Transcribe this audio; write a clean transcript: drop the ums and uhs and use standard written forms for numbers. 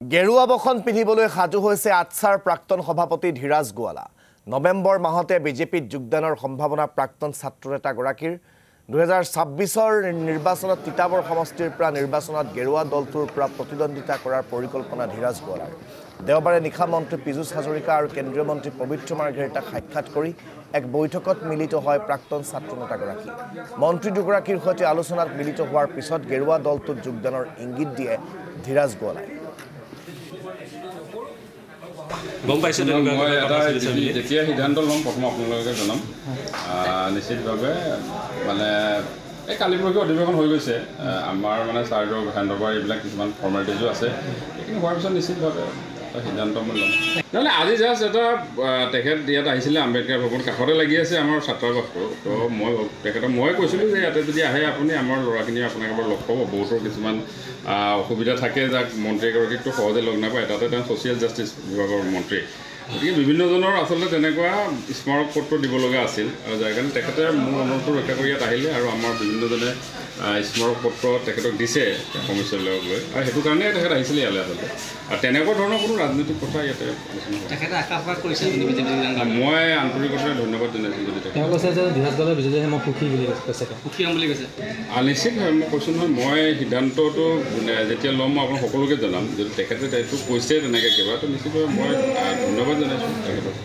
গেৰুৱা বখন পিন্ধিবলৈ সাজু হৈছে আটছাৰ প্ৰাক্তন সভাপতি ধীৰাজ গোৱালা। নৱেম্বৰ মাহতে বিজেপিত যোগদানৰ সম্ভাৱনা প্ৰাক্তন ছাত্ৰনেতা গৰাকীৰ 2026ৰ নিৰ্বাচনত তিতাবৰ সমষ্টিৰ পৰা নিৰ্বাচনত গেৰুৱা দলটোৰ পৰা প্ৰতিদ্বন্দ্বিতা কৰাৰ পৰিকল্পনা ধীৰাজ গোৱালাৰ। দেওবাৰে নিশা মন্ত্ৰী পীযুষ হাজৰিকা আৰু কেন্দ্ৰীয় মন্ত্ৰী পবিত্ৰ মাৰ্ঘেৰিটাক সাক্ষাৎ কৰি এক বৈঠকত মিলিত হয় প্ৰাক্তন ছাত্ৰনেতা গৰাকী। মন্ত্ৰী দুগৰাকীৰ সৈতে আলোচনাত মিলিত হোৱাৰ পিছত গেৰুৱা দলটোত যোগদানৰ ইংগিত দিয়ে ধীৰাজ গোৱালাই। গম পাইছে মই এটা যেতিয়া সিদ্ধান্ত ল'ম প্ৰথম আপোনালোকে জনাম। নিশ্চিতভাৱে মানে এই কালি পৰহি অধিৱেশন হৈ গৈছে, আমাৰ মানে চাৰ্জৰ হেণ্ডঅভাৰ এইবিলাক কিছুমান ফৰ্মেলিটিজো আছে, এইখিনি হোৱাৰ পিছত নিশ্চিতভাৱে এটা সিদ্ধান্ত মই ল'ম। নহ'লে আজি জাষ্ট এটা তেখেত ইয়াত আহিছিলে আম্বেদকাৰ ভৱন কাষতে লাগি আছে আমাৰ ছাত্ৰাবাসটো। তো মই কৈছিলোঁ যে ইয়াতে যদি আহে আপুনি আমাৰ ল'ৰাখিনিয়ে আপোনাক এবাৰ লগ পাব। বহুতৰ কিছুমান অসুবিধা থাকে, যাক মন্ত্ৰী এগৰাকীকতো সহজে লগ নাপায়, তাতে তেওঁ ছ'চিয়েল জাষ্টিছ বিভাগৰ মন্ত্ৰী। গতিকে বিভিন্নজনৰ আচলতে তেনেকুৱা স্মাৰক পত্ৰ দিব লগা আছিল, আৰু যাৰ কাৰণে তেখেতে মোৰ অনুৰোধটো ৰক্ষা কৰি ইয়াত আহিলে, আৰু আমাৰ বিভিন্নজনে স্মাৰক পত্ৰ তেখেতক দিছে সমস্যাবিলাকক লৈ, আৰু সেইটো কাৰণে তেখেত আহিছিলে ইয়ালৈ আচলতে। আৰু তেনেকুৱা ধৰণৰ কোনো ৰাজনৈতিক কথা ইয়াতে মই আন্তৰিকতাৰে ধন্যবাদ জনাইছোঁ। যদি নিশ্চিতভাৱে মই কৈছোঁ নহয়, মই সিদ্ধান্তটো যেতিয়া ল'ম মই আপোনাক সকলোকে জনাম। যদি তেখেতে এইটো কৈছে তেনেকৈ কিবা, তো নিশ্চিতভাৱে মই ধন্যবাদ জনাইছোঁ তেখেতক।